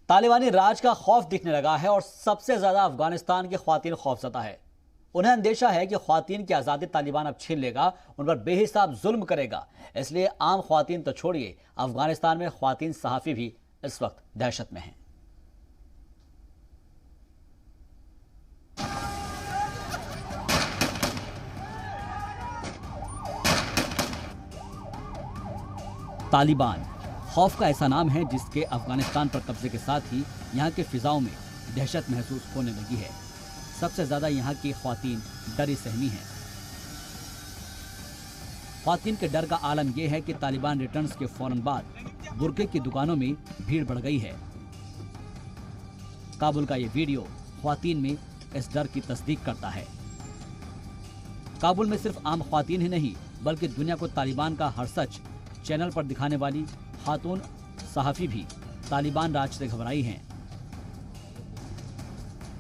तालिबानी राज का खौफ दिखने लगा है और सबसे ज्यादा अफगानिस्तान की ख्वातीन खौफजदा है। उन्हें अंदेशा है कि ख्वातीन की आज़ादी तालिबान अब छीन लेगा, उन पर बेहिसाब जुल्म करेगा। इसलिए आम ख्वातीन तो छोड़िए, अफगानिस्तान में ख्वातीन सहाफ़ी भी इस वक्त दहशत में हैं। तालिबान खौफ का ऐसा नाम है जिसके अफगानिस्तान पर कब्जे के साथ ही यहाँ के फिजाओं में दहशत महसूस होने लगी है। सबसे ज्यादा यहाँ की ख्वातीन डरी सहमी हैं। ख्वातीन के डर का आलम यह है कि तालिबान रिटर्न्स के फौरन बाद बुरके की दुकानों में भीड़ बढ़ गई है। काबुल का ये वीडियो ख्वातीन में इस डर की तस्दीक करता है। काबुल में सिर्फ आम ख्वातीन ही नहीं बल्कि दुनिया को तालिबान का हर सच चैनल पर दिखाने वाली खातून सहाफ़ी भी तालिबान राज से घबराई हैं।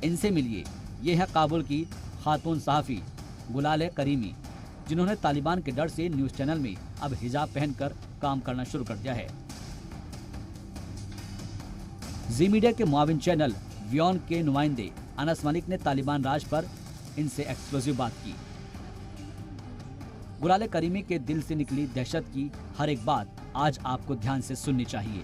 इनसे मिलिए, ये है काबुल की खातून सहाफ़ी गुलाले करीमी, जिन्होंने तालिबान के डर से न्यूज़ चैनल में अब हिजाब पहनकर काम करना शुरू कर दिया है। जी मीडिया के मुआविन चैनल व्योन के नुमाइंदे अनस मलिक ने तालिबान राज पर इनसे एक्सक्लूसिव बात की। गुलाले करीमी के दिल से निकली दहशत की हर एक बात आज आपको ध्यान से सुननी चाहिए।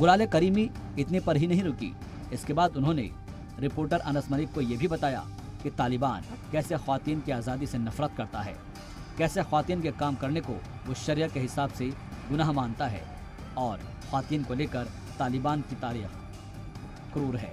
गुलाले करीमी इतने पर ही नहीं रुकी। इसके बाद उन्होंने रिपोर्टर अनस मलिक को यह भी बताया कि तालिबान कैसे ख्वातीन की आज़ादी से नफरत करता है, कैसे ख्वातीन के काम करने को वो शरिया के हिसाब से गुनाह मानता है और ख्वातीन को लेकर तालिबान की तारीख क्रूर है।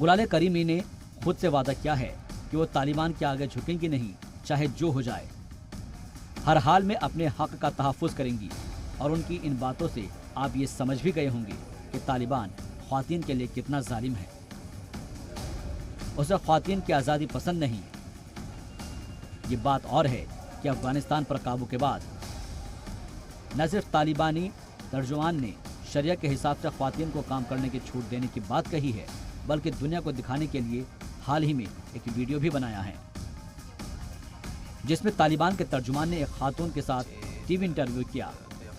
गुलाले करीमी ने खुद से वादा किया है कि वो तालिबान के आगे झुकेंगी नहीं, चाहे जो हो जाए। हर हाल में अपने हक का तहफ़्फ़ुज़ करेंगी और उनकी इन बातों से आप ये समझ भी गए होंगे कि तालिबान ख्वातीन के लिए कितना जालिम है। उसे ख्वातीन की आज़ादी पसंद नहीं। ये बात और है कि अफगानिस्तान पर काबू के बाद न सिर्फ तालिबानी तर्जुमान ने शरिया के हिसाब से ख्वातीन को काम करने की छूट देने की बात कही है, बल्कि दुनिया को दिखाने के लिए हाल ही में एक वीडियो भी बनाया है जिसमें तालिबान के तर्जुमान ने एक खातून के साथ टीवी इंटरव्यू किया।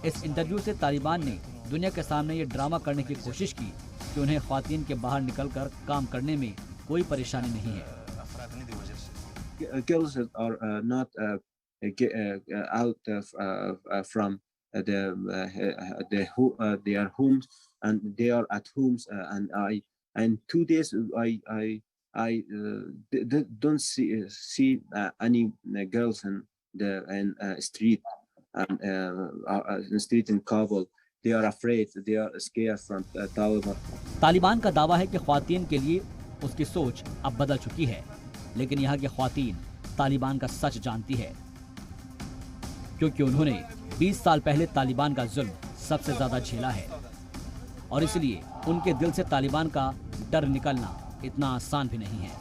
इस इंटरव्यू से तालिबान ने दुनिया के सामने ये ड्रामा करने की कोशिश की कि उन्हें ख्वातीन के बाहर निकलकर काम करने में कोई परेशानी नहीं है। Girls are not out from their homes, and they are at homes, and 2 days I don't see any girls in the street in Kabul. They are afraid, they are scared from Taliban. Taliban का दावा है कि ख्वातीन के लिए उसकी सोच अब बदल चुकी है, लेकिन यहाँ की ख्वातीन तालिबान का सच जानती है क्योंकि उन्होंने 20 साल पहले तालिबान का जुल्म सबसे ज्यादा झेला है और इसलिए उनके दिल से तालिबान का डर निकलना इतना आसान भी नहीं है।